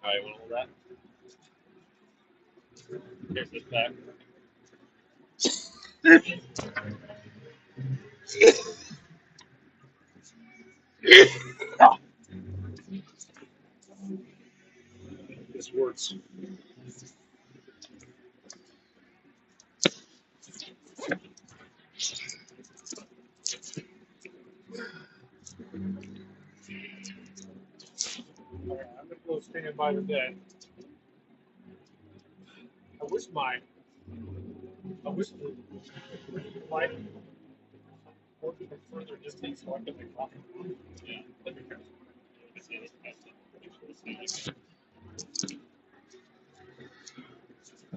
Alright, want to hold that? Here's this back. This works. Alright, I'm gonna go stand by the bed. I wish the light worked even further distance so I could make coffee. Yeah, that'd be good.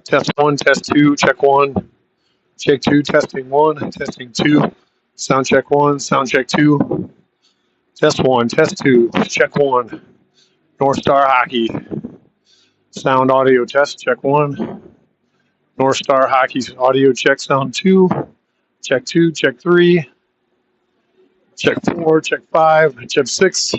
Test one, test two, check one, check two, testing one, testing two, sound check one, sound check two, test one, test two, check one, North Star Hockey, sound audio test, check one, North Star Hockey's audio check, sound two, check three, check four, check five, check six.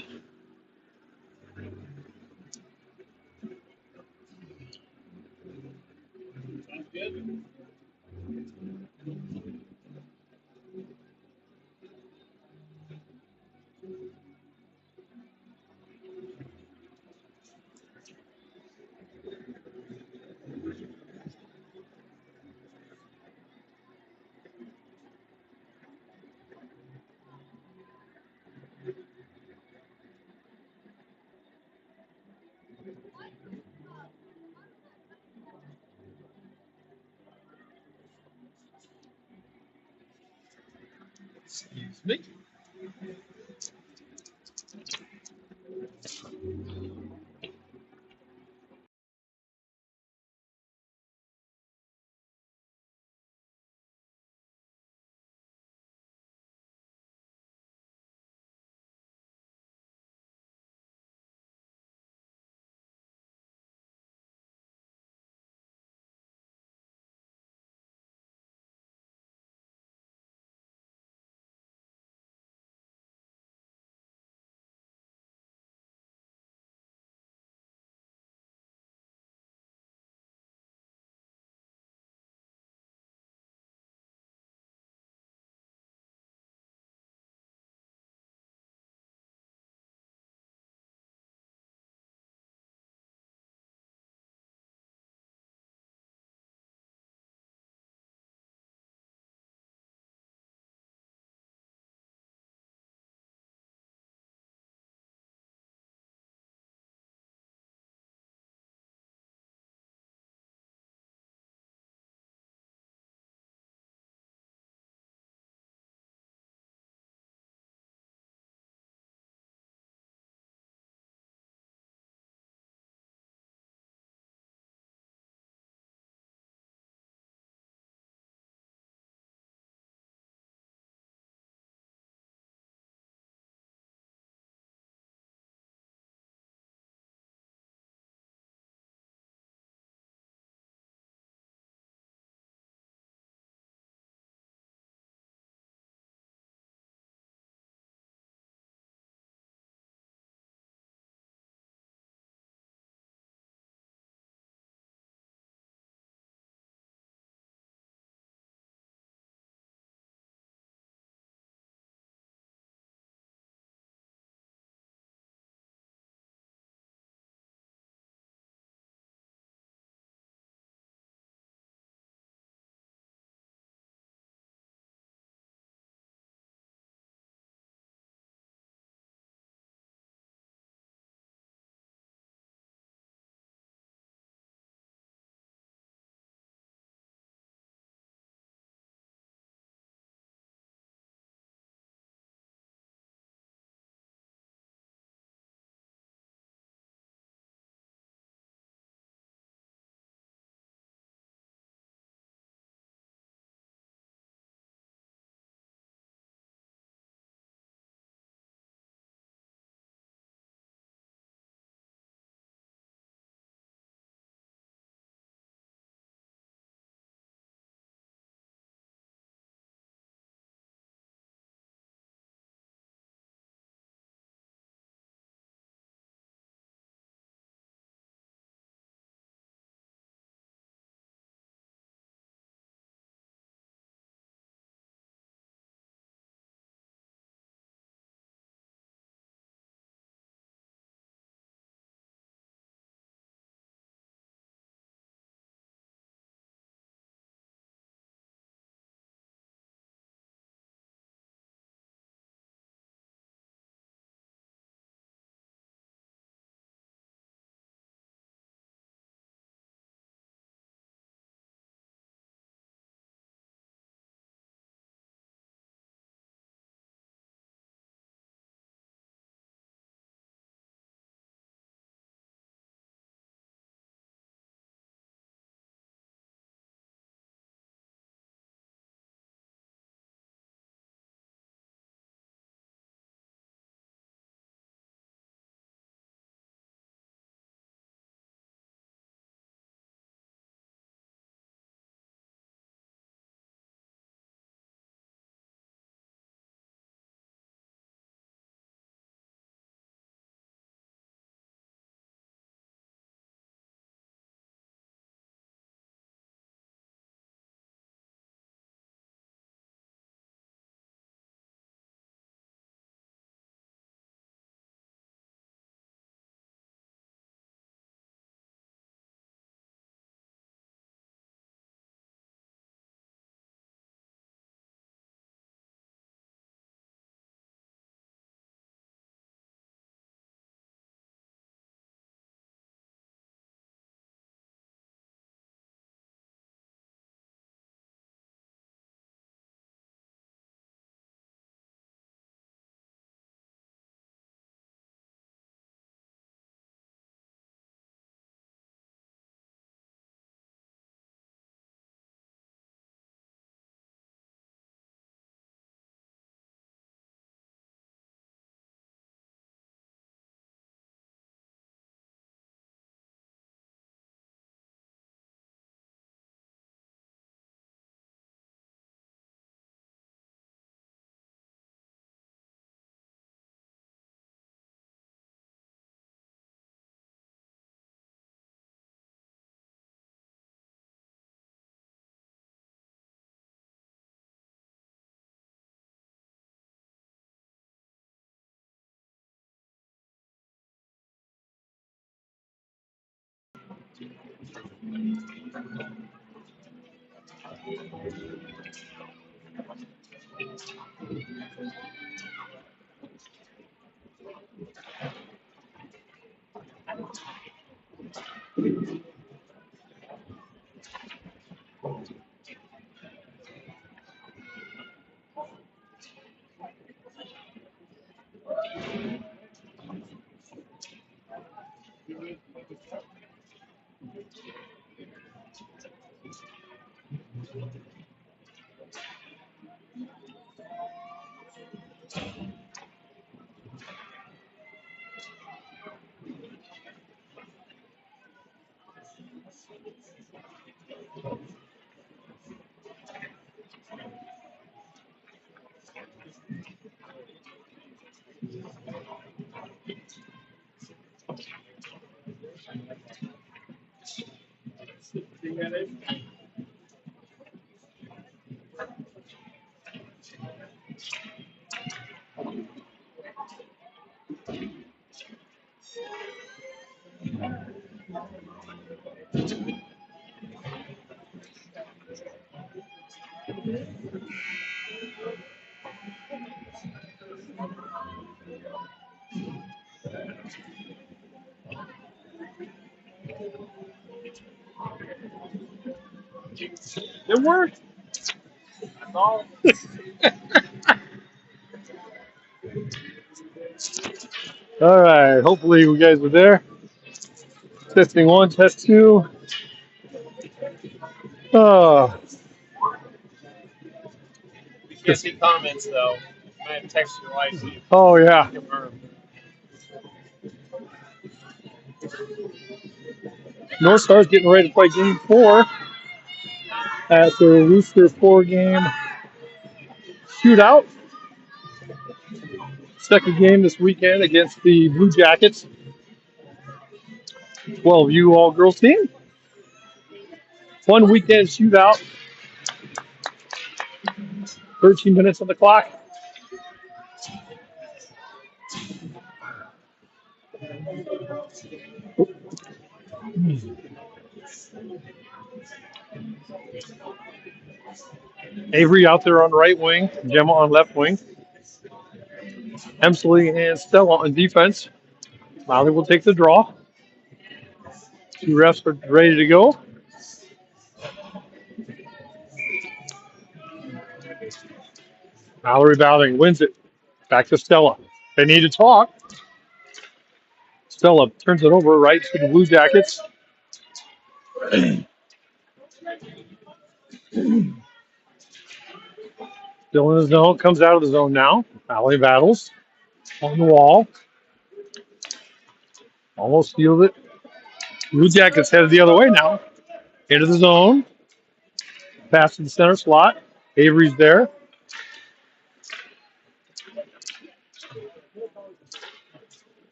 Excuse me. It worked. That's all. All right. Hopefully you guys were there. Testing one, test two. Oh, We can't see comments though. I might have text your wife so you oh yeah. confirm. North Star's getting ready to play game 4 at the Wooster 4-game shootout. Second game this weekend against the Blue Jackets. 12U all-girls team. One weekend shootout. 13 minutes on the clock. Avery out there on right wing. Gemma on left wing. Hemsley and Stella on defense. Molly will take the draw. Two refs are ready to go. Mallory Bowling wins it. Back to Stella. They need to talk. Stella turns it over right to the Blue Jackets. Still in the zone. Comes out of the zone now. Mallory battles on the wall. Almost steals it. Blue Jackets headed the other way now. Into the zone. Pass to the center slot. Avery's there.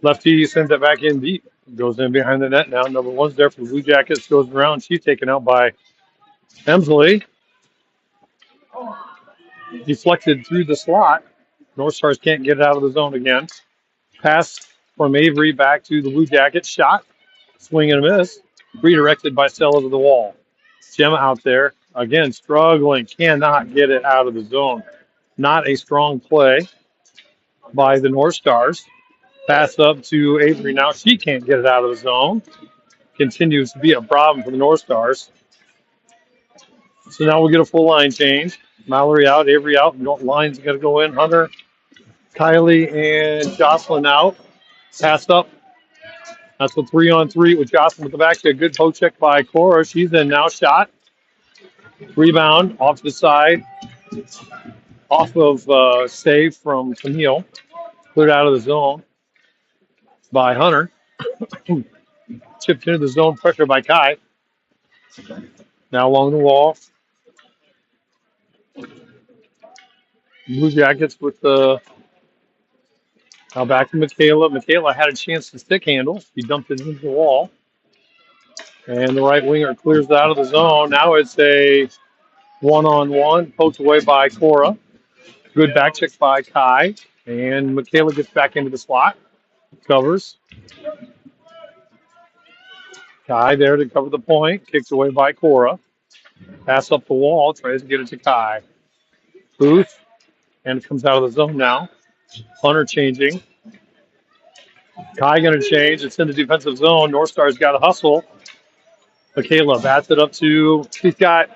Lefty sends it back in deep. Goes in behind the net now. Number one's there for the Blue Jackets. Goes around. She's taken out by Hemsley. Deflected through the slot. North Stars can't get it out of the zone again. Pass from Avery back to the Blue Jackets. Shot. Swing and a miss. Redirected by Stella to the wall. Gemma out there. Again, struggling. Cannot get it out of the zone. Not a strong play by the North Stars. Pass up to Avery. Now she can't get it out of the zone. Continues to be a problem for the North Stars. So now we'll get a full line change. Mallory out, Avery out. Line's got to go in. Hunter, Kylie, and Jocelyn out. Pass up. That's a 3-on-3 with Jocelyn with the back. A good poke check by Cora. She's in now. Shot. Rebound off to the side. Off of save from Camille. Cleared out of the zone by Hunter. Chipped into the zone. Pressure by Kai. Now along the wall. Blue Jackets with the now back to Michaela. Michaela had a chance to stick handle. She dumped it into the wall. And the right winger clears out of the zone. Now it's a one-on-one. Poked away by Cora. Good back check by Kai. And Michaela gets back into the slot. Covers. Kai there to cover the point. Kicked away by Cora. Pass up the wall. Tries to get it to Kai. Booth. And it comes out of the zone now. Hunter changing. Kai going to change. It's in the defensive zone. North Star's got to hustle. Michaela bats it up to. She's got.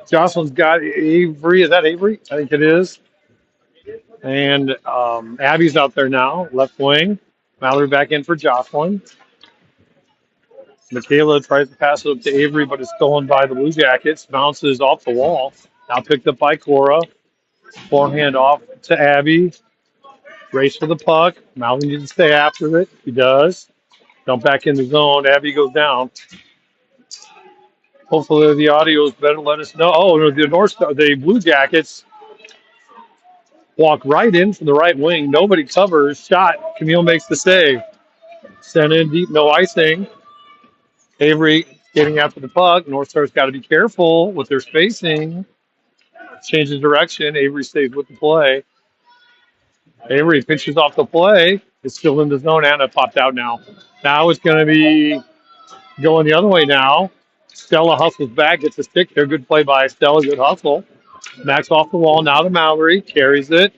Jocelyn's got Avery. Is that Avery? I think it is. And Abby's out there now, left wing. Mallory back in for Jocelyn. Michaela tries to pass it up to Avery, but it's stolen by the Blue Jackets. Bounces off the wall. Now picked up by Cora. Forehand off to Abby. Race for the puck. Mallory needs to stay after it. He does. Dump back in the zone. Abby goes down. Hopefully the audio is better. Let us know. Oh, no, the Blue Jackets walk right in from the right wing. Nobody covers. Shot. Camille makes the save. Sent in deep. No icing. Avery getting after the puck. North Star's got to be careful with their spacing. Changes direction. Avery stays with the play. Avery pitches off the play. It's still in the zone and it popped out now. Now it's going to be going the other way now. Stella hustles back, gets a stick there. Good play by Stella. Good hustle. Max off the wall. Now to Mallory. Carries it.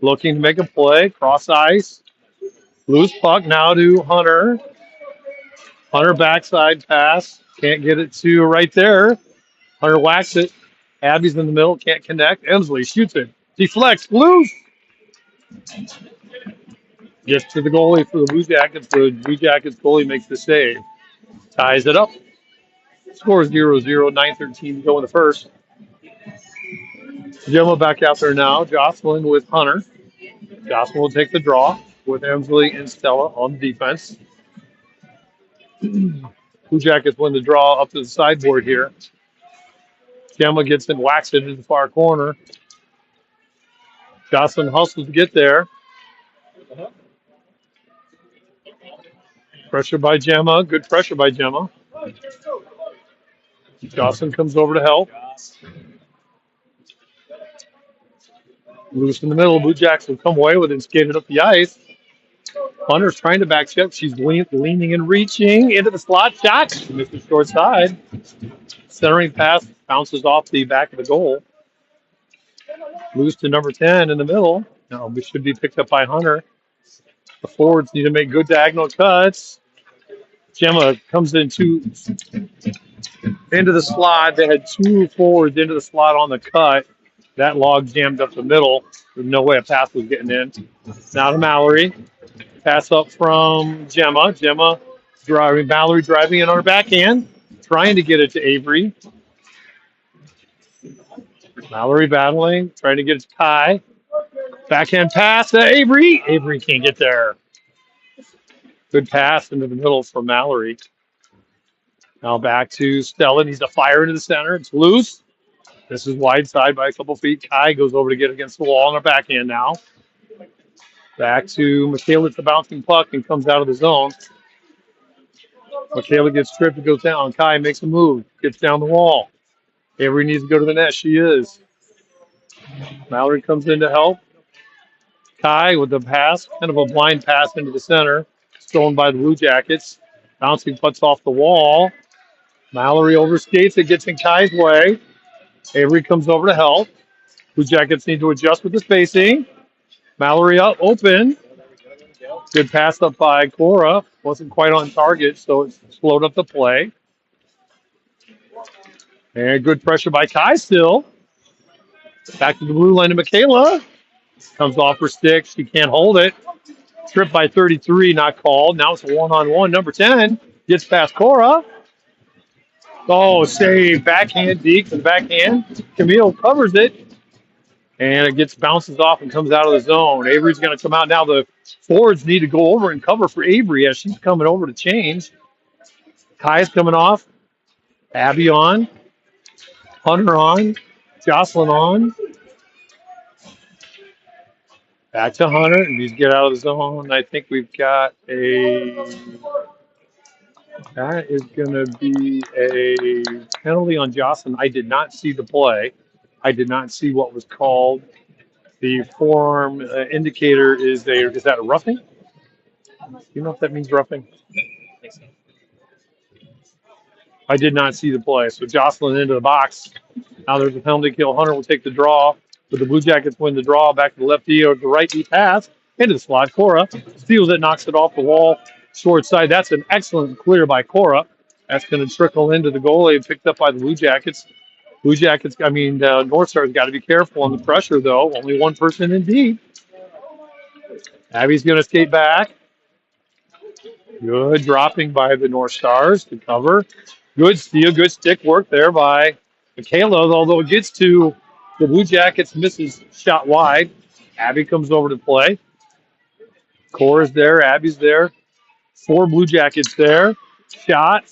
Looking to make a play. Cross ice. Loose puck now to Hunter. Hunter backside pass. Can't get it to right there. Hunter whacks it. Abby's in the middle. Can't connect. Emsley shoots it. Deflects. Loose. Gets to the goalie for the Blue Jackets. The Blue Jackets goalie makes the save. Ties it up. Score 0-0. 9:13 to go in the first. Gemma back out there now. Jocelyn with Hunter. Jocelyn will take the draw with Emsley and Stella on defense. Blue Jackets win the draw up to the sideboard here. Gemma gets in, whacks it into the far corner. Jocelyn hustles to get there. Pressure by Gemma. Good pressure by Gemma. Jocelyn comes over to help. Loose in the middle. Blue Jackets will come away with it and skate it up the ice. Hunter's trying to back check. She's leaning and reaching into the slot. Shot. Missed the short side. Centering pass bounces off the back of the goal. Loose to number 10 in the middle. No, we should be picked up by Hunter. The forwards need to make good diagonal cuts. Gemma comes into the slot. They had two forwards into the slot on the cut. That log jammed up the middle. There's no way a pass was getting in. Now to Mallory. Pass up from Gemma. Mallory driving in on her backhand. Trying to get it to Avery. Mallory battling. Trying to get it to Kai. Backhand pass to Avery. Avery can't get there. Good pass into the middle from Mallory. Now back to Stella. Needs to fire into the center. It's loose. This is wide side by a couple feet. Kai goes over to get against the wall on her backhand now. Back to Michaela. It's the bouncing puck and comes out of the zone. Michaela gets stripped and goes down. Kai makes a move. Gets down the wall. Avery needs to go to the net. She is. Mallory comes in to help. Kai with the pass. Kind of a blind pass into the center. Stolen by the Blue Jackets. Bouncing pucks off the wall. Mallory overskates. It gets in Kai's way. Avery comes over to help. Blue Jackets need to adjust with the spacing. Mallory up, open. Good pass up by Cora. Wasn't quite on target, so it slowed up the play. And good pressure by Kai still. Back to the blue line to Michaela. Comes off her stick. She can't hold it. Tripped by 33, not called. Now it's a one-on-one. Number 10 gets past Cora. Oh, save. Backhand, Deke, and backhand. Camille covers it. And it bounces off and comes out of the zone. Avery's going to come out now. The forwards need to go over and cover for Avery as she's coming over to change. Kai's coming off. Abby on. Hunter on. Jocelyn on. Back to Hunter. And he's get out of the zone. I think we've got that is going to be a penalty on Jocelyn. I did not see the play. I did not see what was called. The form indicator is that a roughing? Do you know if that means roughing? I did not see the play. So Jocelyn into the box. Now there's a penalty kill. Hunter will take the draw. But the Blue Jackets win the draw. Back to the left D or the right D pass. Into the slot. Cora steals it, knocks it off the wall. Short side. That's an excellent clear by Cora. That's going to trickle into the goalie, picked up by the Blue Jackets. North Star's got to be careful on the pressure, though. Only one person in deep. Abby's going to skate back. Good dropping by the North Stars to cover. Good steal, good stick work there by Michaela, although it gets to the Blue Jackets, misses shot wide. Abby comes over to play. Cora's there, Abby's there. 4 Blue Jackets there. Shot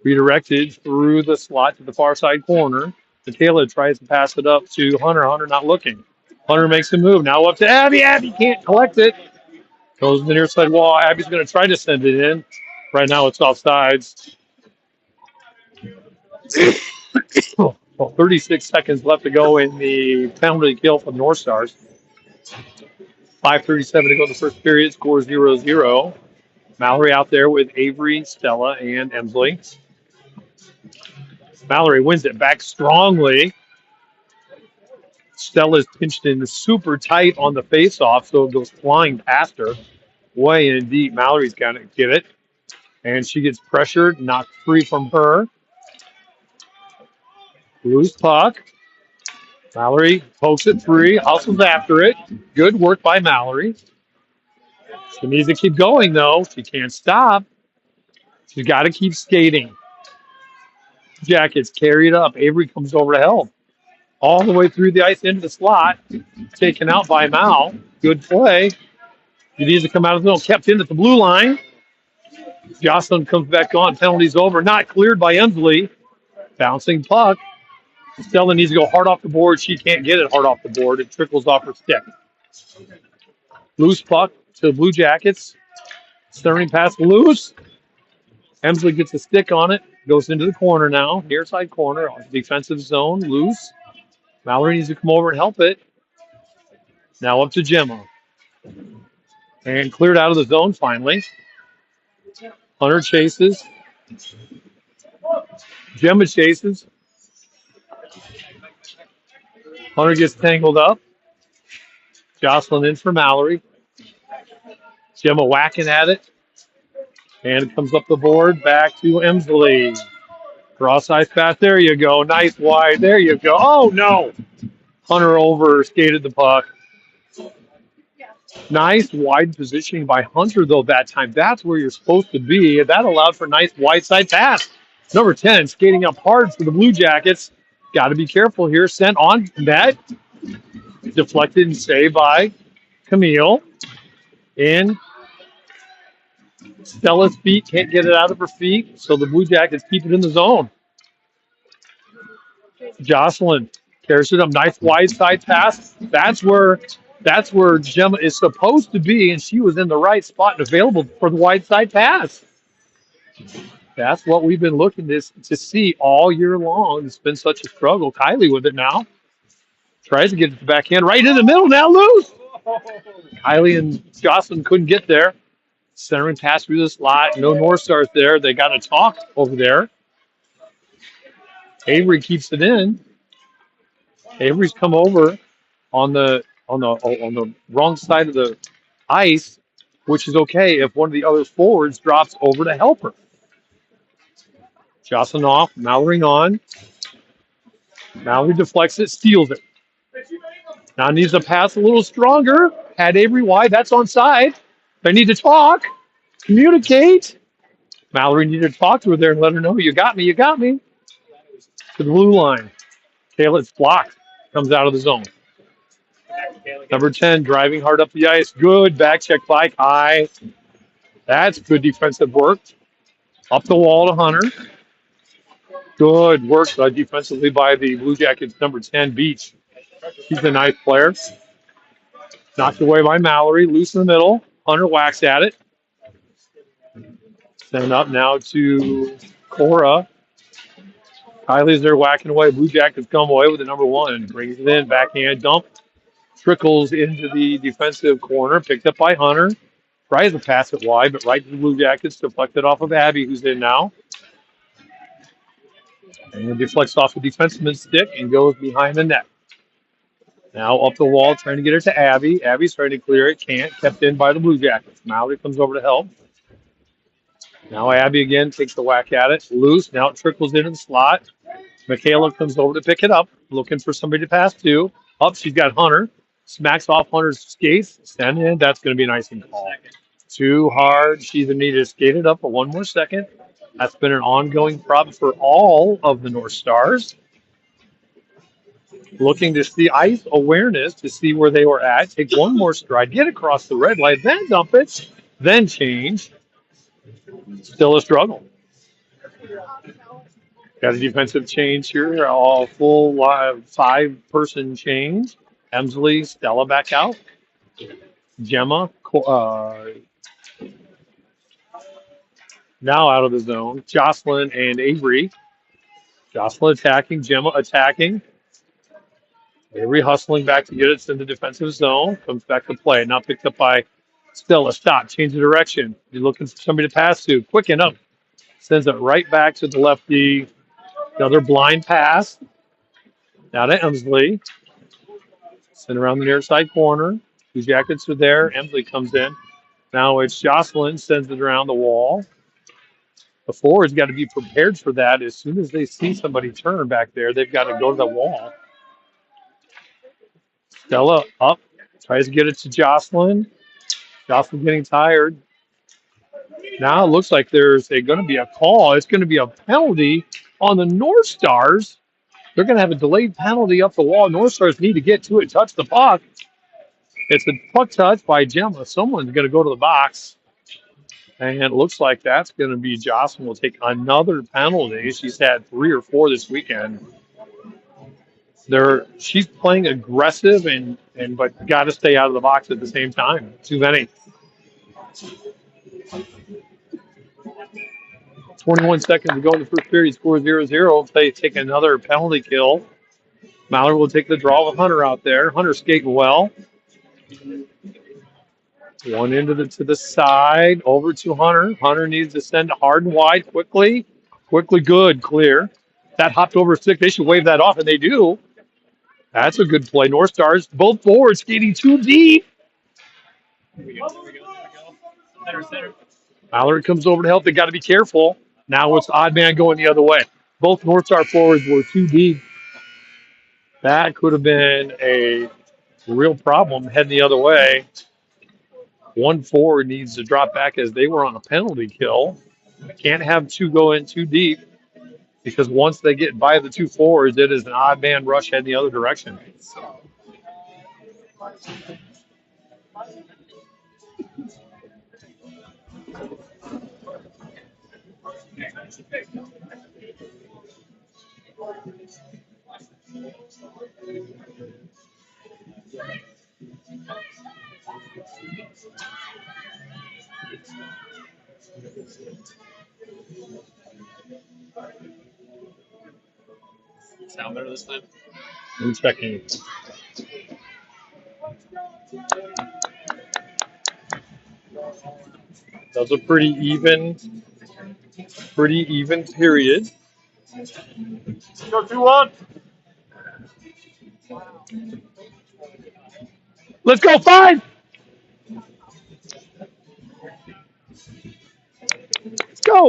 redirected through the slot to the far side corner. Michaela tries to pass it up to Hunter. Hunter not looking. Hunter makes a move. Now up to Abby. Abby can't collect it. Goes to the near side wall. Abby's going to try to send it in. Right now it's offsides. 36 seconds left to go in the penalty kill for the North Stars. 5:37 to go in the first period. Score 0-0. Mallory out there with Avery, Stella, and Emsley. Mallory wins it back strongly. Stella's pinched in super tight on the face-off, so it goes flying past her. Way in deep. Mallory's got to get it. And she gets pressured, knocked free from her. Loose puck. Mallory pokes it free, hustles after it. Good work by Mallory. She needs to keep going, though. She can't stop. She's got to keep skating. Jackets carried up. Avery comes over to help. All the way through the ice into the slot. Taken out by Mal. Good play. He needs to come out of the zone. Kept in at the blue line. Jocelyn comes back on. Penalty's over. Not cleared by Emsley. Bouncing puck. Stella needs to go hard off the board. She can't get it hard off the board. It trickles off her stick. Loose puck to the Blue Jackets. Centering pass loose. Emsley gets a stick on it. Goes into the corner now. Near side corner. Defensive zone. Loose. Mallory needs to come over and help it. Now up to Gemma. And cleared out of the zone finally. Hunter chases. Gemma chases. Hunter gets tangled up. Jocelyn in for Mallory. Gemma whacking at it. And it comes up the board back to Emsley. Cross ice pass. There you go. Nice wide. There you go. Oh, no. Hunter over skated the puck. Nice wide positioning by Hunter, though, that time. That's where you're supposed to be. That allowed for a nice wide side pass. Number 10 skating up hard for the Blue Jackets. Got to be careful here. Sent on net. Deflected and saved by Camille. In. Stella's feet can't get it out of her feet, so the Blue Jackets keep it in the zone. Jocelyn carries it up. Nice wide side pass. That's where Gemma is supposed to be, and she was in the right spot and available for the wide side pass. That's what we've been looking to see all year long. It's been such a struggle. Kylie with it now. Tries to get it to the backhand. Right in the middle now, loose. Kylie and Jocelyn couldn't get there. Centering pass through the slot. No North Stars there. They got to talk over there. Avery keeps it in. Avery's come over on the wrong side of the ice, which is okay if one of the other forwards drops over to help her. Jocelyn off, Mallory on. Mallory deflects it, steals it. Now needs to pass a little stronger. Had Avery wide. That's onside. They need to talk, communicate. Mallory needed to talk to her there and let her know, you got me, you got me. To the blue line. Kayla's blocked. Comes out of the zone. Number 10 driving hard up the ice. Good back check by Kai. That's good defensive work. Up the wall to Hunter. Good work defensively by the Blue Jackets, number 10, Beach. He's a nice player. Knocked away by Mallory. Loose in the middle. Hunter whacks at it. Send up now to Cora. Kylie's there whacking away. Blue Jackets come away with the number 1. Brings it in. Backhand dump. Trickles into the defensive corner. Picked up by Hunter. Tries to pass it wide, but right to the Blue Jackets. Deflected off of Abby, who's in now. And it deflects off the defenseman's stick and goes behind the net. Now up the wall, trying to get it to Abby. Abby's trying to clear it, can't. Kept in by the Blue Jackets. Mallory comes over to help. Now Abby again takes the whack at it. Loose. Now it trickles into the slot. Michaela comes over to pick it up, looking for somebody to pass to. Up, she's got Hunter. Smacks off Hunter's skates. Send in. That's going to be a nice call. Too hard. She either needed to skate it up for one more second. That's been an ongoing problem for all of the North Stars. Looking to see ice awareness to see where they were at. Take one more stride, get across the red line, then dump it, then change. Still a struggle. Got a defensive change here, all full 5-person change. Emsley, Stella back out. Gemma now out of the zone. Jocelyn and Avery. Jocelyn attacking, Gemma attacking. Avery hustling back to get it in the defensive zone. Comes back to play. Now picked up by Stella. Stop. Change the direction. You're looking for somebody to pass to. Quicken up. Sends it right back to the lefty. Another blind pass. Now to Emsley. Send around the near side corner. Two Jackets are there. Emsley comes in. Now it's Jocelyn. Sends it around the wall. The forwards got to be prepared for that. As soon as they see somebody turn back there, they've got to go to the wall. Stella up. Tries to get it to Jocelyn. Jocelyn getting tired. Now it looks like there's going to be a call. It's going to be a penalty on the North Stars. They're going to have a delayed penalty up the wall. North Stars need to get to it, touch the puck. It's a puck touch by Gemma. Someone's going to go to the box. And it looks like that's going to be Jocelyn will take another penalty. She's had 3 or 4 this weekend. She's playing aggressive but got to stay out of the box at the same time. Too many. 21 seconds to go in the first period. Score 0-0. They take another penalty kill. Mallory will take the draw with Hunter out there. Hunter skating well. One into to the side. Over to Hunter. Hunter needs to send hard and wide quickly. Quickly, good, clear. That hopped over a stick. They should wave that off, and they do. That's a good play. North Stars, both forwards skating too deep. Here we go. Center. Mallory comes over to help. They got to be careful. Now it's odd man going the other way. Both North Star forwards were too deep. That could have been a real problem heading the other way. One forward needs to drop back as they were on a penalty kill. Can't have two go in too deep because once they get by the two forwards, it is an odd man rush heading the other direction. Sound better this time? I'm checking. That was a pretty even period. Go 2-1. Let's go 5. Let's go.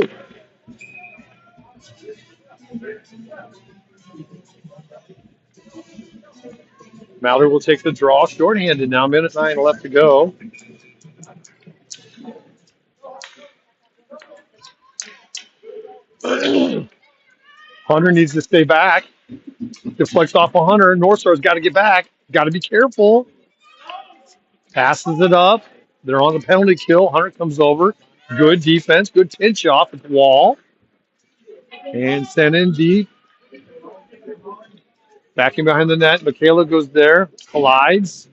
Mallory will take the draw. Shorthanded now. Minute 9 left to go. Hunter needs to stay back. Deflects off of Hunter. North Star's got to get back. Got to be careful. Passes it up. They're on the penalty kill. Hunter comes over. Good defense. Good pinch off at the wall. And sent in deep. Backing behind the net. Michaela goes there. Collides.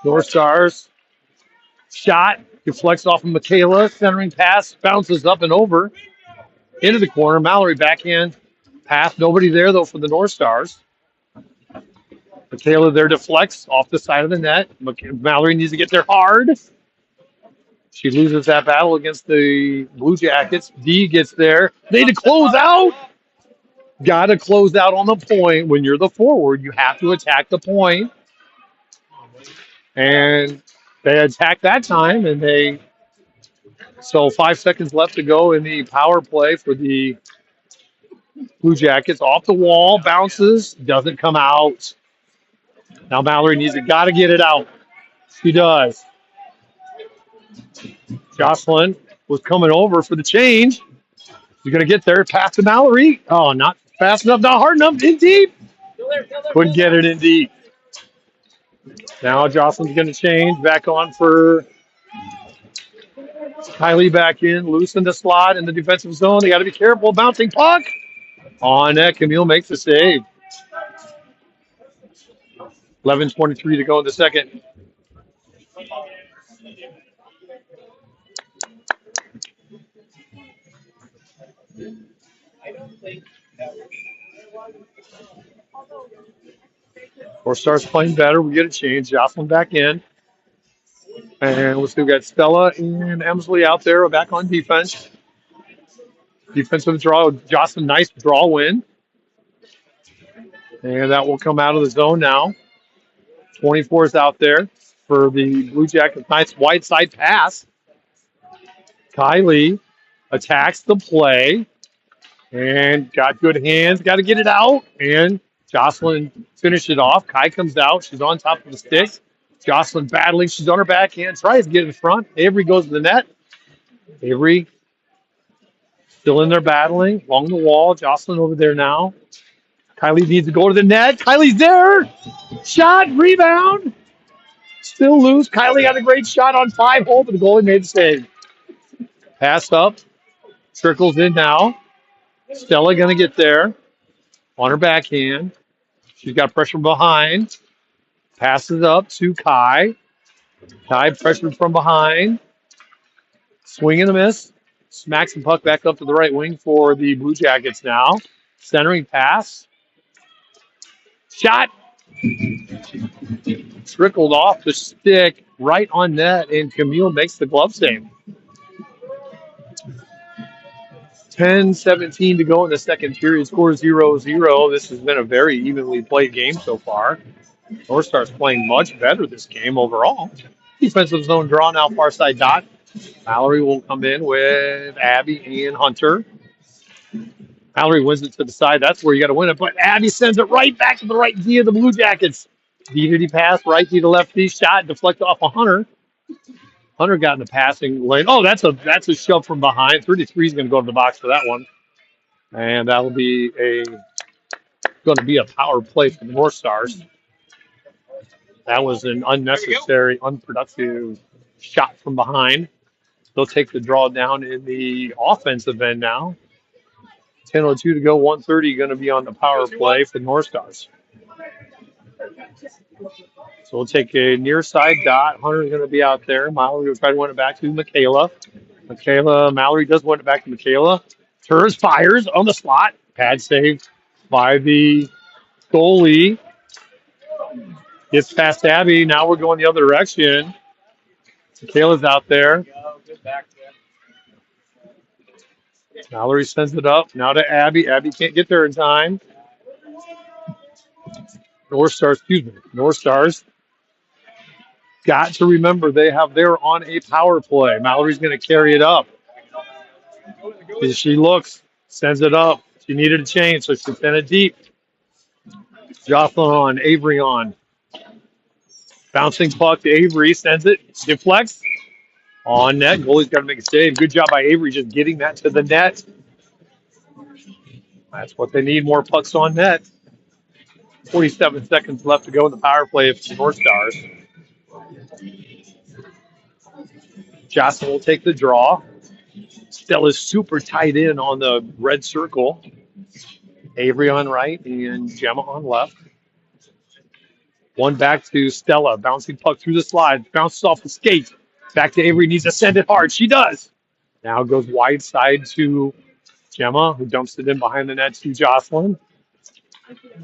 North Stars. Shot. Deflects off of Michaela. Centering pass. Bounces up and over. Into the corner. Mallory backhand. Pass. Nobody there, though, for the North Stars. Michaela there deflects off the side of the net. Mallory needs to get there hard. She loses that battle against the Blue Jackets. D gets there. They to close out. Got to close out on the point. When you're the forward, you have to attack the point. And they attacked that time, and so 5 seconds left to go in the power play for the Blue Jackets. Off the wall, bounces, doesn't come out. Now Mallory needs it. Got to get it out. She does. Jocelyn was coming over for the change. She's going to get there. Pass to Mallory. Oh, not fast enough, not hard enough. In deep. Couldn't get it in deep. Now Jocelyn's going to change. Back on for Kylie back in. Loose in the slot in the defensive zone. They got to be careful. Bouncing puck. On net, Camille makes the save. 11:23 to go in the second. Or starts playing better. We get a change. Jocelyn back in. And we'll see, we got Stella and Emsley out there back on defense. Defensive draw. Jocelyn, nice draw win. And that will come out of the zone now. 24 is out there for the Blue Jackets. Nice wide side pass. Kylie attacks the play and got good hands. Got to get it out. And Jocelyn finished it off. Kai comes out. She's on top of the stick. Jocelyn battling. She's on her backhand. Tries to get in front. Avery goes to the net. Avery still in there battling along the wall. Jocelyn over there now. Kylie needs to go to the net. Kylie's there. Shot. Rebound. Still loose. Kylie got a great shot on 5-hole, but the goalie made the save. Pass up. Trickles in now. Stella going to get there on her backhand. She's got pressure behind. Passes up to Kai. Kai pressured from behind. Swing and a miss. Smacks the puck back up to the right wing for the Blue Jackets now. Centering pass. Shot. Trickled off the stick right on net, and Camille makes the glove save. 10:17 to go in the second period. Score 0-0. This has been a very evenly played game so far. North Star's playing much better this game overall. Defensive zone draw now, far side dot. Mallory will come in with Abby and Hunter. Mallory wins it to the side. That's where you got to win it. But Abby sends it right back to the right D of the Blue Jackets. D pass, right D to left D. Shot deflected off of Hunter. Hunter got in the passing lane. Oh, that's a shove from behind. 33 is going to go to the box for that one. And that'll be going to be a power play for the North Stars. That was an unnecessary, unproductive shot from behind. They'll take the draw down in the offensive end now. 10:02 to go, 1:30 going to be on the power play for the North Stars. So we'll take a near side dot. Hunter's going to be out there. Mallory will try to win it back to Michaela. Mallory does win it back to Michaela. Turs fires on the slot. Pad save by the goalie. Gets past Abby. Now we're going the other direction. Michaela's out there. Mallory sends it up. Now to Abby. Abby can't get there in time. North Stars got to remember they're on a power play. Mallory's going to carry it up. As she looks, sends it up. She needed a change, so she sent it deep. Jocelyn on, Avery on. Bouncing puck to Avery, sends it, deflects. On net, goalie's got to make a save. Good job by Avery just getting that to the net. That's what they need, more pucks on net. 47 seconds left to go in the power play of the North Stars. Jocelyn will take the draw. Stella's super tight in on the red circle. Avery on right and Gemma on left. One back to Stella. Bouncing puck through the slide. Bounces off the skate. Back to Avery. Needs to send it hard. She does. Now goes wide side to Gemma, who dumps it in behind the net to Jocelyn.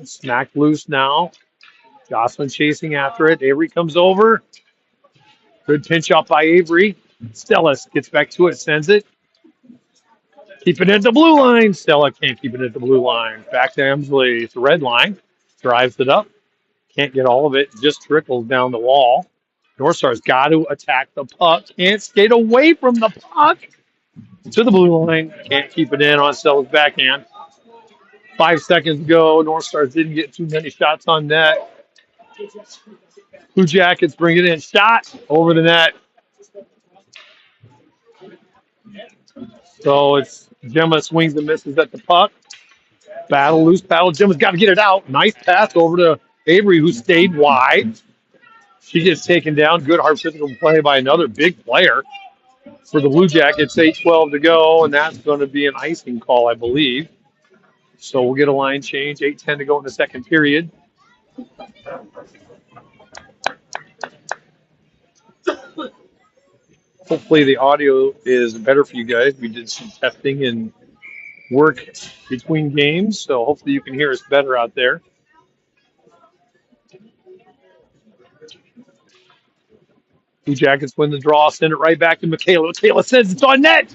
Smacked loose now. Jocelyn chasing after it. Avery comes over. Good pinch up by Avery. Stella gets back to it, sends it. Keep it at the blue line. Stella can't keep it at the blue line. Back to Emsley. It's a red line. Drives it up. Can't get all of it. Just trickles down the wall. North Star's got to attack the puck. Can't skate away from the puck to the blue line. Can't keep it in on Stella's backhand. 5 seconds ago, North Stars didn't get too many shots on net. Blue Jackets bring it in. Shot over the net. So it's Gemma swings and misses at the puck. Battle, loose battle. Gemma's got to get it out. Nice pass over to Avery, who stayed wide. She gets taken down. Good hard physical play by another big player for the Blue Jackets. 8:12 to go, and that's going to be an icing call, I believe. So we'll get a line change. 8:10 to go in the second period. Hopefully the audio is better for you guys. We did some testing and work between games, so hopefully you can hear us better out there. Blue Jackets win the draw, send it right back to Michaela. Michaela says it's on net.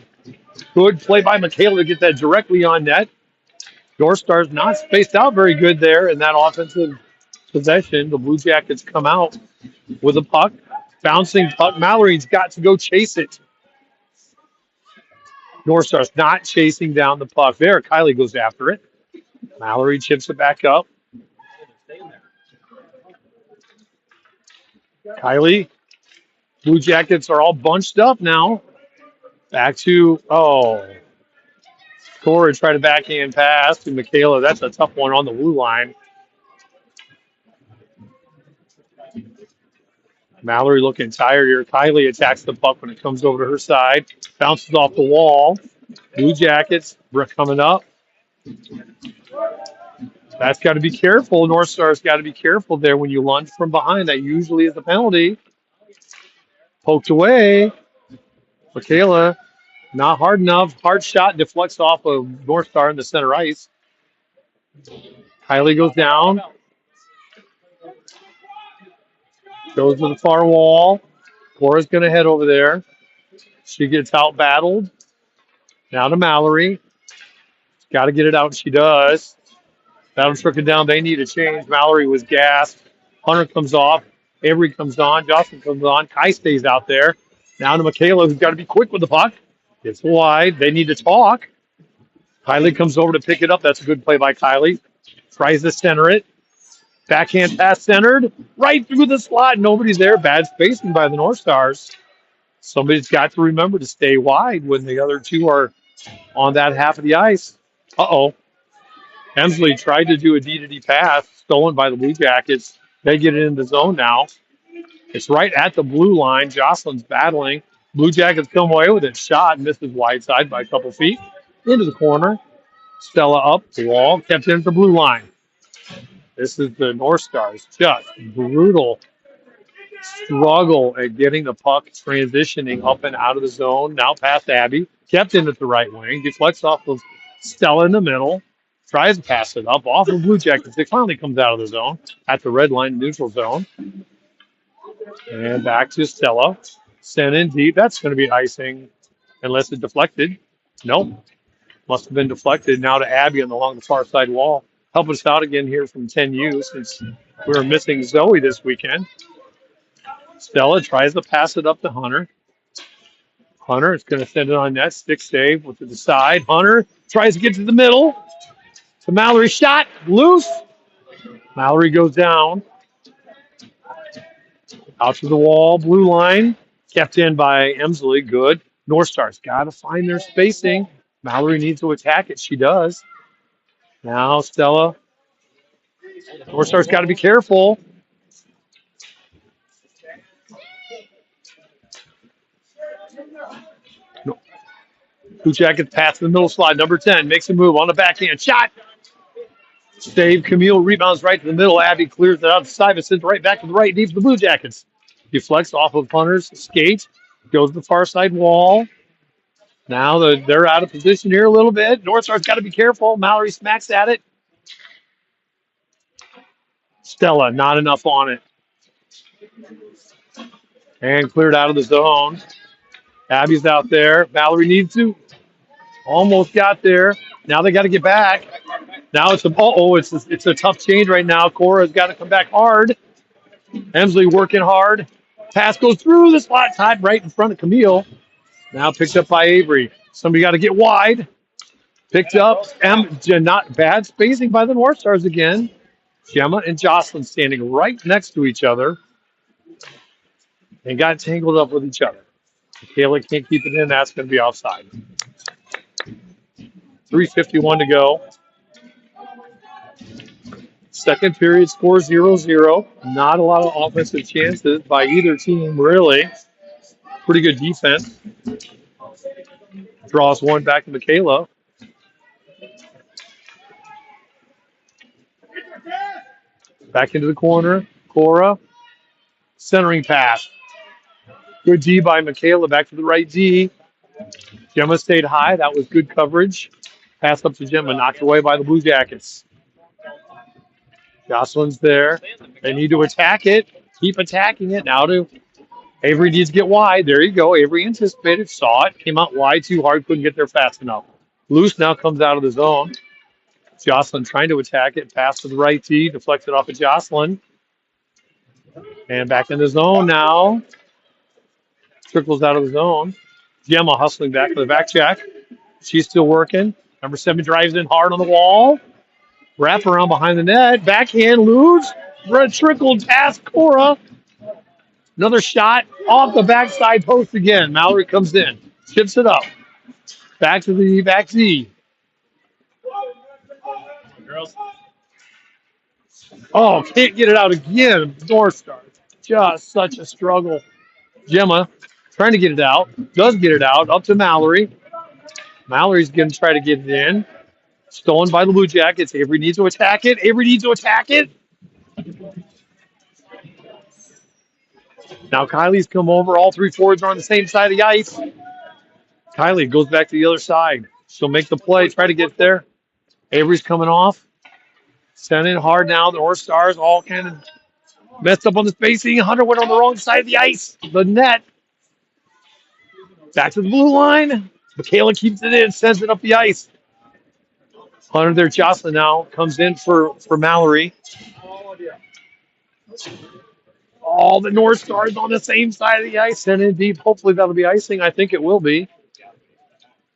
Good play by Michaela to get that directly on net. North Stars not spaced out very good there in that offensive possession. The Blue Jackets come out with a puck. Bouncing puck. Mallory's got to go chase it. North Stars not chasing down the puck there. Kylie goes after it. Mallory chips it back up. Kylie. Blue Jackets are all bunched up now. Back to, Corey tried a backhand pass to Michaela. That's a tough one on the blue line. Mallory looking tired here. Kylie attacks the puck when it comes over to her side. Bounces off the wall. Blue Jackets coming up. That's got to be careful. North Star's got to be careful there when you lunge from behind. That usually is a penalty. Poked away. Michaela, not hard enough. Hard shot deflects off of North Star in the center ice. Kylie goes down. Goes to the far wall. Cora's going to head over there. She gets out battled. Now to Mallory. Got to get it out. She does. Battle stricken down. They need a change. Mallory was gassed. Hunter comes off. Avery comes on. Jocelyn comes on. Kai stays out there. Now to Michaela, who's got to be quick with the puck. Gets wide. They need to talk. Kylie comes over to pick it up. That's a good play by Kylie. Tries to center it. Backhand pass centered. Right through the slot. Nobody's there. Bad spacing by the North Stars. Somebody's got to remember to stay wide when the other two are on that half of the ice. Uh-oh. Emsley tried to do a D-to-D pass, stolen by the Blue Jackets. They get it in the zone now. It's right at the blue line. Jocelyn's battling. Blue Jackets come away with it. Shot, misses wide side by a couple feet. Into the corner. Stella up the wall, kept in at the blue line. This is the North Stars. Just brutal struggle at getting the puck transitioning up and out of the zone. Now past Abby. Kept in at the right wing. Deflects off of Stella in the middle. Tries to pass it up off of Blue Jackets. It finally comes out of the zone at the red line, neutral zone. And back to Stella. Sent in deep. That's going to be icing unless it deflected. Nope. Must have been deflected. Now to Abby along the far side wall. Help us out again here from 10U since we were missing Zoe this weekend. Stella tries to pass it up to Hunter. Hunter is going to send it on net. Stick save with the side. Hunter tries to get to the middle. To Mallory. Shot. Loose. Mallory goes down. Out to the wall. Blue line. Kept in by Emsley. Good. North Stars got to find their spacing. Mallory needs to attack it. She does. Now Stella. North Star's got to be careful. Blue Jackets pass the middle slot. Number 10 makes a move on the backhand. Shot. Save. Camille rebounds right to the middle. Abby clears it out to Stuyvesant. Right back to the right. Deep for the Blue Jackets. Deflects off of Hunter's skate. Goes to the far side wall. Now they're out of position here a little bit. North Star's got to be careful. Mallory smacks at it. Stella, not enough on it. And cleared out of the zone. Abby's out there. Mallory needs to. Almost got there. Now they got to get back. Now it's a tough change right now. Cora's got to come back hard. Emsley working hard. Pass goes through the slot tied right in front of Camille. Now picked up by Avery. Somebody got to get wide. Picked up. Not bad spacing by the North Stars again. Gemma and Jocelyn standing right next to each other and got tangled up with each other. Kayla can't keep it in. That's going to be offside. 3:51 to go. Second period score 0-0. Not a lot of offensive chances by either team, really. Pretty good defense. Draws one back to Michaela. Back into the corner. Cora. Centering pass. Good D by Michaela. Back to the right D. Gemma stayed high. That was good coverage. Pass up to Gemma. Knocked away by the Blue Jackets. Jocelyn's there. They need to attack it. Keep attacking it. Now to Avery needs to get wide. There you go. Avery anticipated, saw it, came out wide too hard, couldn't get there fast enough. Loose now comes out of the zone. Jocelyn trying to attack it. Pass to the right tee. Deflected off of Jocelyn. And back in the zone now. Trickles out of the zone. Gemma hustling back for the back check. She's still working. Number 7 drives in hard on the wall. Wrap around behind the net. Backhand loose. Red trickled past Cora. Another shot off the backside post again. Mallory comes in. Chips it up. Back to the back Z. Girls. Oh, can't get it out again. North Star. Just such a struggle. Gemma trying to get it out. Does get it out. Up to Mallory. Mallory's going to try to get it in. Stolen by the Blue Jackets. Avery needs to attack it. Avery needs to attack it. Now Kylie's come over. All three forwards are on the same side of the ice. Kylie goes back to the other side. She'll make the play. Try to get there. Avery's coming off. Sent in hard now. The North Stars all kind of messed up on the spacing. Hunter went on the wrong side of the ice. The net. Back to the blue line. Michaela keeps it in. Sends it up the ice. Hunter there. Jocelyn now comes in for Mallory. All the North Stars on the same side of the ice. Sent in deep. Hopefully that'll be icing. I think it will be.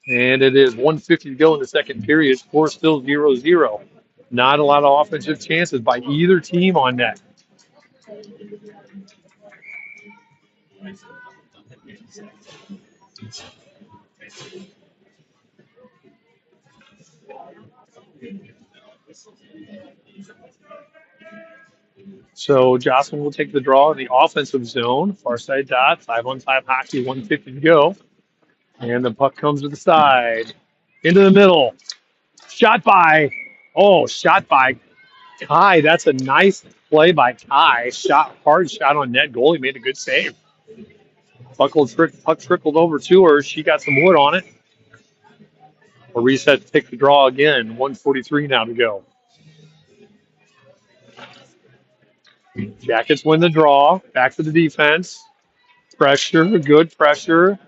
And it is 1:50 to go in the second period. Score still 0-0. Not a lot of offensive chances by either team on net. So Jocelyn will take the draw in the offensive zone. Far side dot. 5-on-5 hockey. 1:50 to go. And the puck comes to the side. Into the middle. Shot by Kai. That's a nice play by Kai. Hard shot on net. Goalie made a good save. Puck trickled over to her. She got some wood on it. A reset to take the draw again. 1:43 now to go. Jackets win the draw. Back to the defense. Pressure. Good pressure.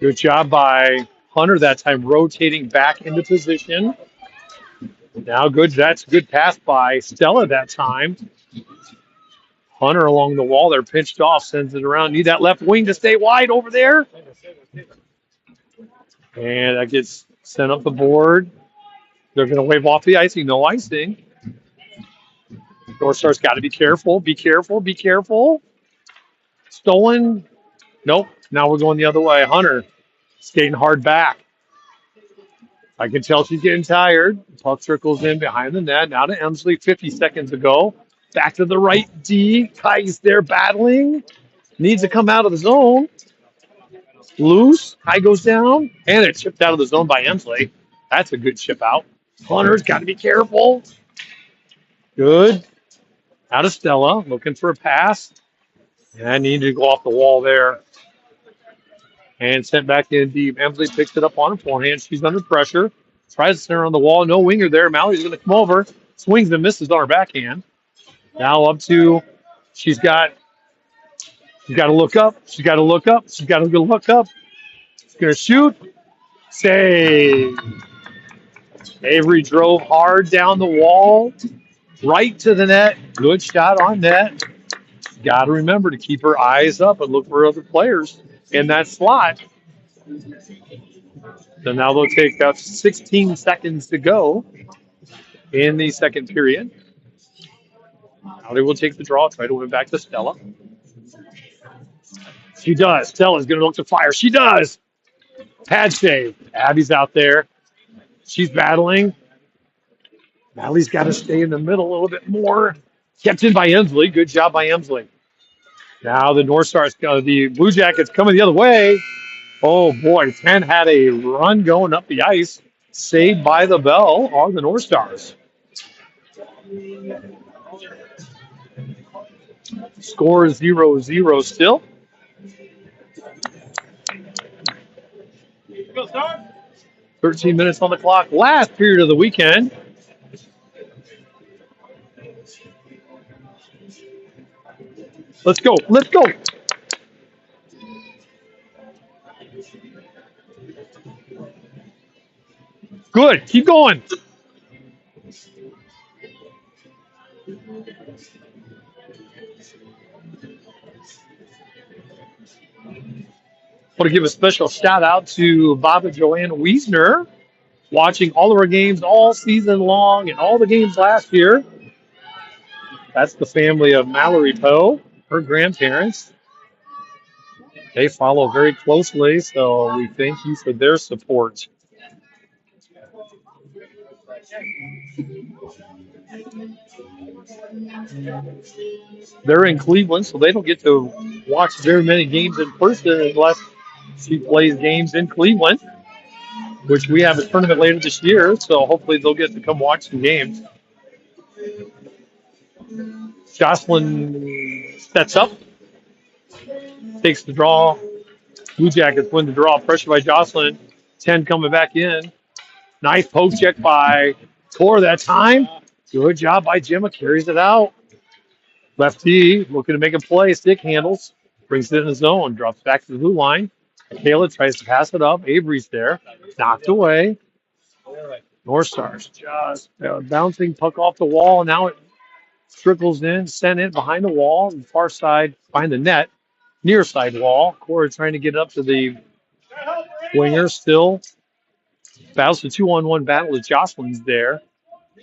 Good job by Hunter that time, rotating back into position. Now that's a good pass by Stella that time. Hunter along the wall there, pinched off, sends it around. Need that left wing to stay wide over there. And that gets sent up the board. They're going to wave off the icing. No icing. North Star's got to be careful. Be careful. Be careful. Stolen. Nope. Now we're going the other way. Hunter skating hard back. I can tell she's getting tired. Puck circles in behind the net. Now to Emsley, 50 seconds ago. Back to the right D. Kai's there battling. Needs to come out of the zone. Loose. Kai goes down. And it's chipped out of the zone by Emsley. That's a good chip out. Hunter's got to be careful. Good. Out of Stella. Looking for a pass. And I need to go off the wall there. And sent back in deep. Emsley picks it up on her forehand. She's under pressure. Tries to center on the wall. No winger there. Mallory's going to come over. Swings and misses on her backhand. Now up to, she's got She's got to look up. She's got to look up. She's got to look up. She's going to shoot. Save. Avery drove hard down the wall, right to the net. Good shot on net. Got to remember to keep her eyes up and look for other players in that slot. So now they'll take 16 seconds to go in the second period. Now they will take the draw, try to win back to Stella. She does. Stella's going to look to fire. She does. Pad save. Abby's out there. She's battling. Mally's got to stay in the middle a little bit more. Kept in by Emsley. Good job by Emsley. Now the North Stars, the Blue Jackets coming the other way. Oh boy, 10 had a run going up the ice. Saved by the bell are the North Stars. Score is 0-0 still. 13 minutes on the clock. Last period of the weekend. Let's go. Let's go. Good. Keep going. Want to give a special shout out to Bob and Joanne Wiesner, watching all of our games all season long and all the games last year. That's the family of Mallory Poe, her grandparents. They follow very closely, so we thank you for their support. They're in Cleveland, so they don't get to watch very many games in person unless she plays games in Cleveland, which we have a tournament later this year, so hopefully they'll get to come watch some games. Jocelyn sets up, takes the draw. Blue Jackets win the draw. Pressure by Jocelyn. 10 coming back in. Nice poke check by Core that time. Good job by Gemma. Carries it out. Lefty looking to make a play. Stick handles. Brings it in the zone. Drops back to the blue line. Kayla tries to pass it up. Avery's there. Knocked away. North Stars just bouncing puck off the wall. And now it trickles in. Sent in behind the wall. On the far side, behind the net. Near side wall. Core trying to get up to the winger. Still battles a 2-on-1 battle with Jocelyn's there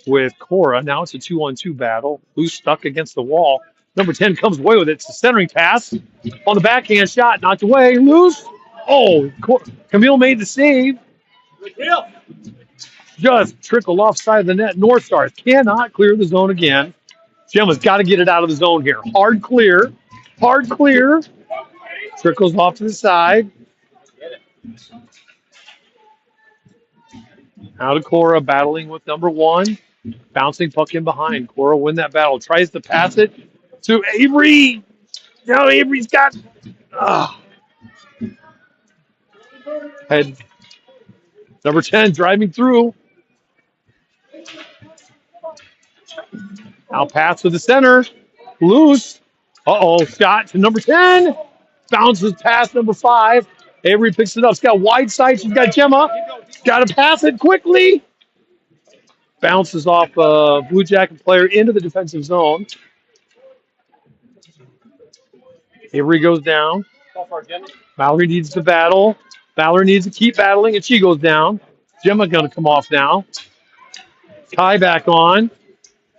with Cora. Now it's a 2-on-2 battle. Who's stuck against the wall? Number 10 comes away with it. It's a centering pass on the backhand shot. Knocked away. Loose. Oh, Camille made the save. Just trickled offside the net. North Stars cannot clear the zone again. Gemma's got to get it out of the zone here. Hard clear. Hard clear. Trickles off to the side. Out of Cora, battling with number 1. Bouncing puck in behind. Cora win that battle. Tries to pass it to Avery. No, Avery's got... Head. Number 10 driving through. Now pass to the center. Loose. Uh-oh. Shot to number 10. Bounces past number 5. Avery picks it up. She's got wide side. She's got Gemma. Got to pass it quickly. Bounces off Blue Jacket player into the defensive zone. Avery goes down. Mallory needs to battle. Mallory needs to keep battling, and she goes down. Gemma going to come off now. Tie back on.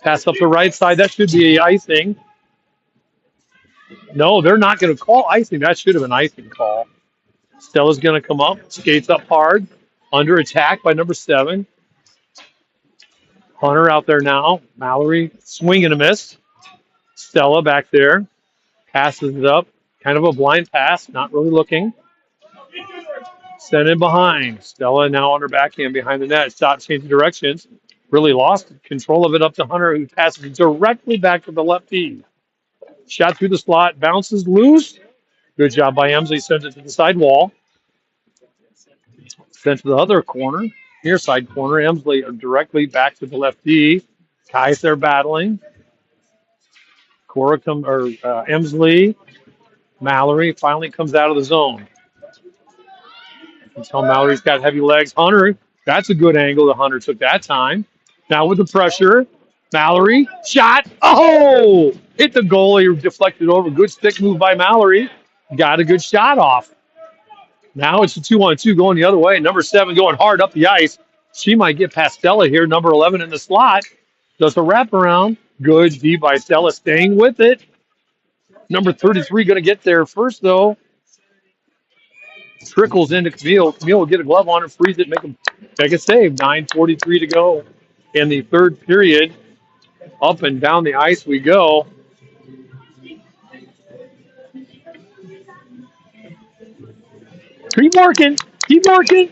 Pass up the right side. That should be icing. No, they're not going to call icing. That should have been icing call. Stella's going to come up. Skates up hard. Under attack by number 7. Hunter out there now. Mallory swing and a miss. Stella back there. Passes it up. Kind of a blind pass. Not really looking. Sent in behind. Stella now on her backhand behind the net. Shot changing directions. Really lost control of it up to Hunter, who passes it directly back to the lefty. Shot through the slot. Bounces loose. Good job by Emsley. Sends it to the side wall. Sent to the other corner. Near side corner. Emsley directly back to the lefty. Guys there battling. Emsley Mallory finally comes out of the zone. You can tell Mallory's got heavy legs. Hunter, that's a good angle that Hunter took that time. Now with the pressure, Mallory, shot. Oh! Hit the goalie, deflected over. Good stick move by Mallory. Got a good shot off. Now it's a 2-on-2 going the other way. Number 7 going hard up the ice. She might get past Stella here. Number 11 in the slot. Does a wraparound. Good D by Stella, staying with it. Number 33 going to get there first, though. Trickles into Camille. Camille will get a glove on it, freeze it, make a save. 9:43 to go in the third period. Up and down the ice we go. Keep working. Keep working.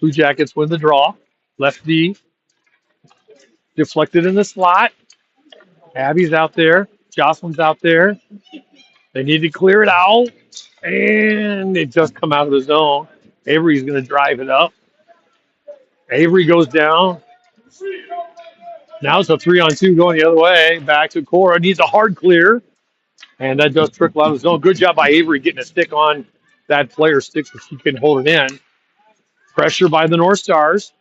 Blue Jackets win the draw. Left D. Deflected in the slot. Abby's out there. Jocelyn's out there. They need to clear it out. And they just come out of the zone. Avery's going to drive it up. Avery goes down. Now it's a 3-on-2 going the other way. Back to Cora. Needs a hard clear. And that does trickle out of the zone. Good job by Avery getting a stick on that player's stick so she can hold it in. Pressure by the North Stars.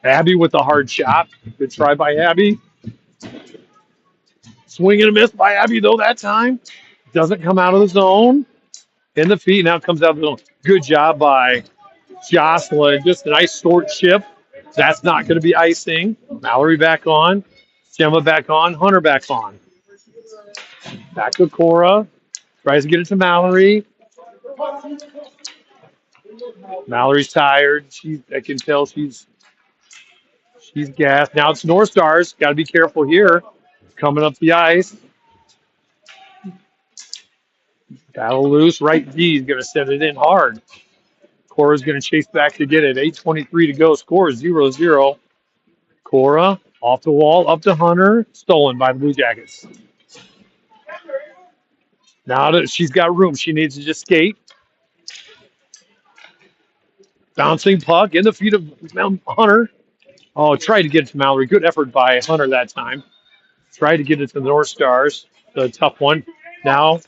Abby with the hard shot. Good try by Abby. Swing and a miss by Abby, though, that time. Doesn't come out of the zone. In the feet. Now comes out of the zone. Good job by Jocelyn. Just a nice short chip. That's not going to be icing. Mallory back on. Gemma back on. Hunter back on. Back to Cora. Tries to get it to Mallory. Mallory's tired. I can tell she's gassed. Now it's North Stars. Got to be careful here. Coming up the ice. Battle loose. Right D is going to send it in hard. Cora's going to chase back to get it. 8:23 to go. Score 0-0. Cora off the wall. Up to Hunter. Stolen by the Blue Jackets. Now that she's got room, she needs to just skate. Bouncing puck in the feet of Hunter. Oh, tried to get it to Mallory. Good effort by Hunter that time. Tried to get it to the North Stars. The tough one. Now,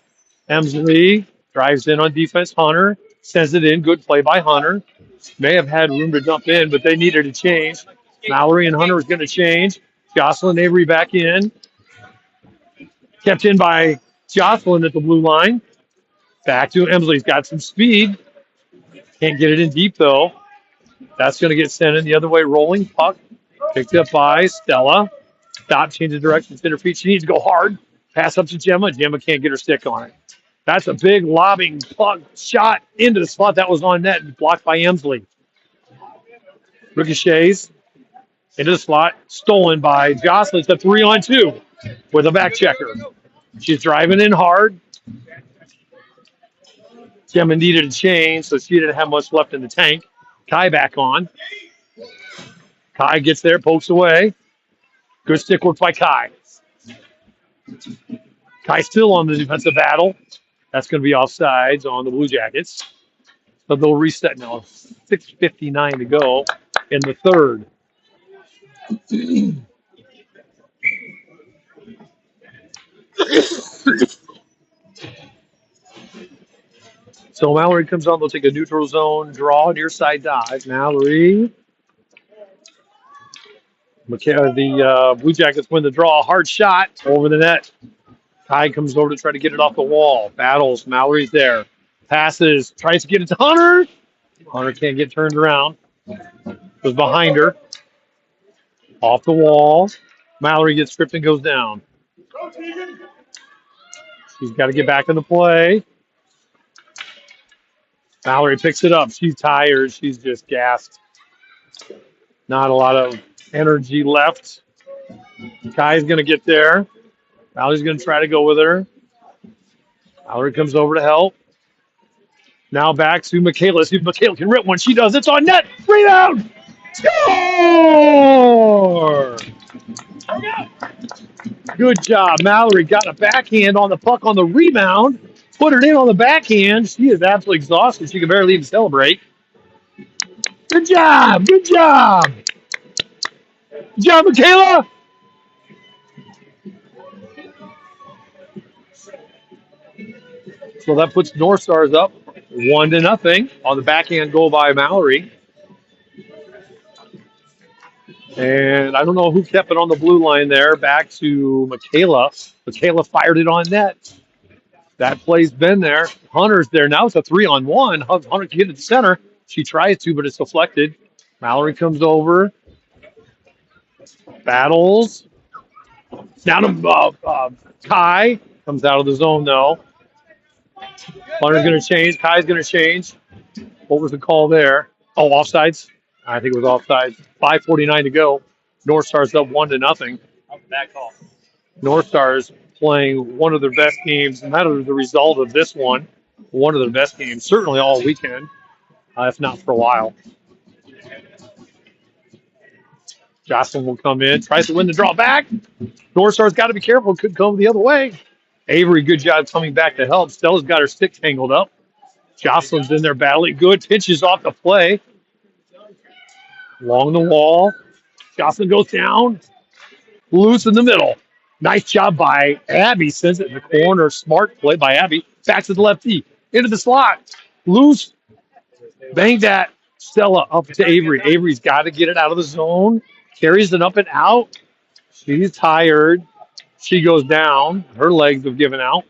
Emsley drives in on defense. Hunter sends it in. Good play by Hunter. May have had room to dump in, but they needed a change. Mallory and Hunter was going to change. Jocelyn Avery back in. Kept in by Jocelyn at the blue line. Back to Emsley's got some speed. Can't get it in deep, though. That's going to get sent in the other way. Rolling puck. Picked up by Stella. Stop, change of direction, center feet. She needs to go hard. Pass up to Gemma. Gemma can't get her stick on it. That's a big lobbing puck shot into the spot that was on net. Blocked by Emsley. Ricochets into the slot. Stolen by Jocelyn. It's a 3-on-2 with a back checker. She's driving in hard. Gemma needed a change, so she didn't have much left in the tank. Kai back on. Kai gets there, pokes away. Good stick work by Kai. Kai still on the defensive battle. That's going to be offsides on the Blue Jackets. So they'll reset now. 6:59 to go in the third. So Mallory comes on. They'll take a neutral zone draw, near side dive. Mallory. The Blue Jackets win the draw. Hard shot over the net. Kai comes over to try to get it off the wall. Battles. Mallory's there. Passes. Tries to get it to Hunter. Hunter can't get turned around. Was behind her. Off the wall. Mallory gets stripped and goes down. She's got to get back in the play. Mallory picks it up. She's tired. She's just gassed. Not a lot of energy left. Kai's going to get there. Mallory's going to try to go with her. Mallory comes over to help. Now back to Michaela. See if Michaela can rip one. She does. It's on net. Rebound. Score! Good job. Mallory got a backhand on the puck on the rebound. Put it in on the backhand. She is absolutely exhausted. She can barely even celebrate. Good job. Good job. Good job, Michaela. So that puts North Stars up 1-0 on the backhand goal by Mallory. And I don't know who kept it on the blue line there. Back to Michaela. Michaela fired it on net. That play's been there. Hunter's there. Now it's a 3-on-1. Hunter can get it to center. She tries to, but it's deflected. Mallory comes over. Battles. Down to Kai. Comes out of the zone, though. Hunter's going to change. Kai's going to change. What was the call there? Oh, offsides. I think it was offsides. 5:49 to go. North Stars up 1-0. That call. North Stars playing one of their best games, and that is the result of this one. One of their best games, certainly all weekend, if not for a while. Jocelyn will come in, tries to win the draw back. North Star's got to be careful. Could go the other way. Avery, good job coming back to help. Stella's got her stick tangled up. Jocelyn's in there battling. Good pitches off the play. Along the wall. Jocelyn goes down. Loose in the middle. Nice job by Abby. Sends it in the corner. Smart play by Abby. Back to the lefty. Into the slot. Loose. Bang that. Stella up to Avery. Avery's got to get it out of the zone. Carries it up and out. She's tired. She goes down. Her legs have given out.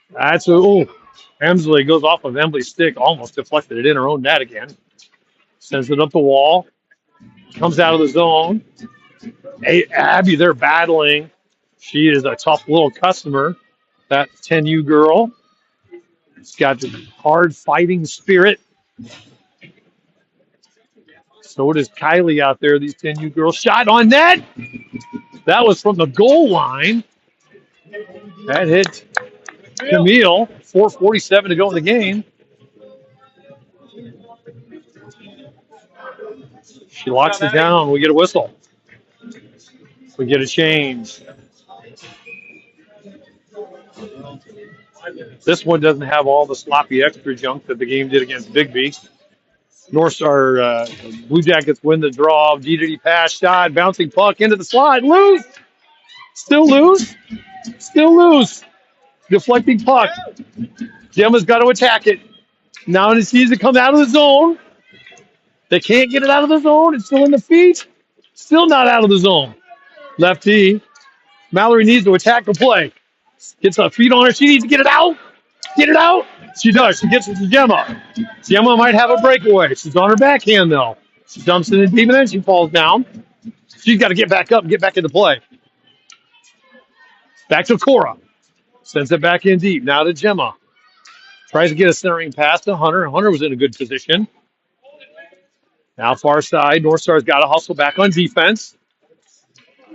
That's Emsley goes off of Emily's stick. Almost deflected it in her own net again. Sends it up the wall. Comes out of the zone. Abby, they're battling. She is a tough little customer. That 10U girl. She's got the hard fighting spirit. So does Kylie out there, these 10U girls. Shot on net. That was from the goal line. That hit Camille. 4:47 to go in the game. She locks it down. We get a whistle. We get a change. This one doesn't have all the sloppy extra junk that the game did against Bigby. North Star Blue Jackets win the draw. D pass shot, bouncing puck into the slot. Loose. Still loose. Still loose. Deflecting puck. Gemma's got to attack it. Now it sees it come out of the zone. They can't get it out of the zone. It's still in the feet. Still not out of the zone. Lefty. Mallory needs to attack the play. Gets her feet on her. She needs to get it out. Get it out. She does. She gets it to Gemma. Gemma might have a breakaway. She's on her backhand, though. She dumps it in deep and then she falls down. She's got to get back up and get back into play. Back to Cora. Sends it back in deep. Now to Gemma. Tries to get a centering pass to Hunter. Hunter was in a good position. Now far side. North Star's got to hustle back on defense.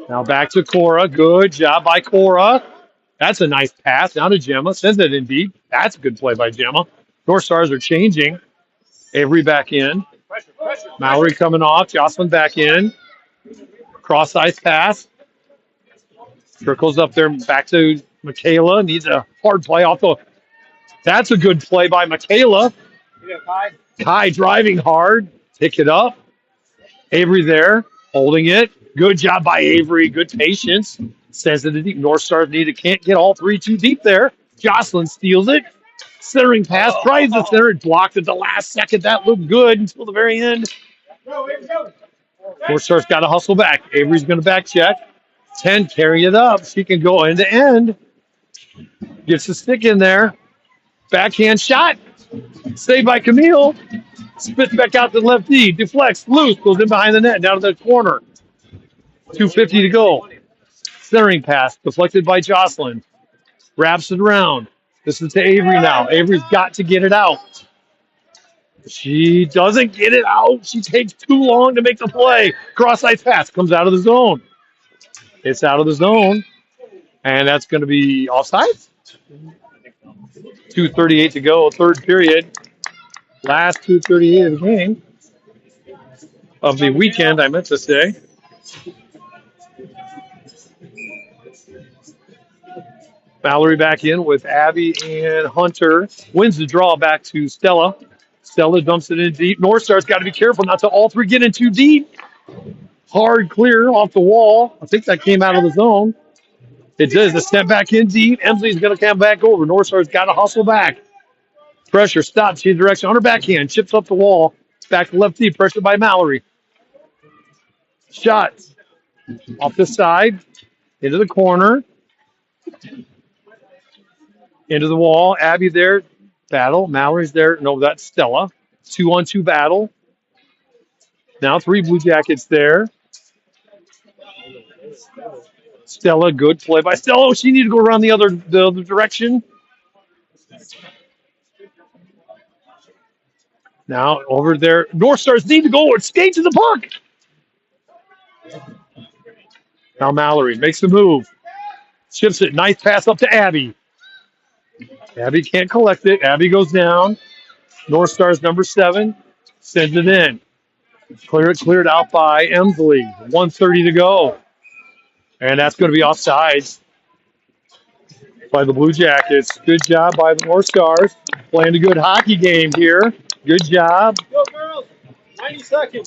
Now back to Cora. Good job by Cora. That's a nice pass. Now to Gemma. Sends it in deep. That's a good play by Gemma. North Stars are changing. Avery back in. Mallory coming off. Jocelyn back in. Cross ice pass. Trickles up there back to Michaela. Needs a hard play off the. That's a good play by Michaela. Kai driving hard. Pick it up. Avery there. Holding it. Good job by Avery. Good patience. Sends it to deep. North Stars can't get all three too deep there. Jocelyn steals it. Centering pass. Tries the center. It blocked at the last second. That looked good until the very end. North Stars got to hustle back. Avery's going to back check. 10, carry it up. She can go end to end. Gets the stick in there. Backhand shot. Saved by Camille. Spits back out to the left D. Deflects. Loose. Goes in behind the net. Down to the corner. 2:50 to go. Centering pass. Deflected by Jocelyn. Wraps it around. This is to Avery now. Avery's got to get it out. She doesn't get it out. She takes too long to make the play. Cross-ice pass. Comes out of the zone. It's out of the zone. And that's going to be offside. 2:38 to go. Third period. Last 2:38 of the game. Of the weekend, I meant to say. Mallory back in with Abby and Hunter. Wins the draw back to Stella. Stella dumps it in deep. North Star's got to be careful not to all three get in too deep. Hard clear off the wall. I think that came out of the zone. It does. A step back in deep. Emsley's going to come back over. North Star's got to hustle back. Pressure stops. Change direction on her backhand. Chips up the wall. Back to left deep. Pressure by Mallory. Shot off the side. Into the corner. Into the wall. Abby there. Battle. Mallory's there. No, that's Stella. 2-on-2 battle. Now 3 Blue Jackets there. Stella, good play by Stella. Oh, she needed to go around the other direction. Now over there. North Stars need to go and skate to the puck. Now Mallory makes the move. Shifts it. Nice pass up to Abby. Abby can't collect it. Abby goes down. North Stars number 7 sends it in. Cleared out by Emsley. 1:30 to go. And that's going to be offsides by the Blue Jackets. Good job by the North Stars. Playing a good hockey game here. Good job. Go, girls. 90 seconds.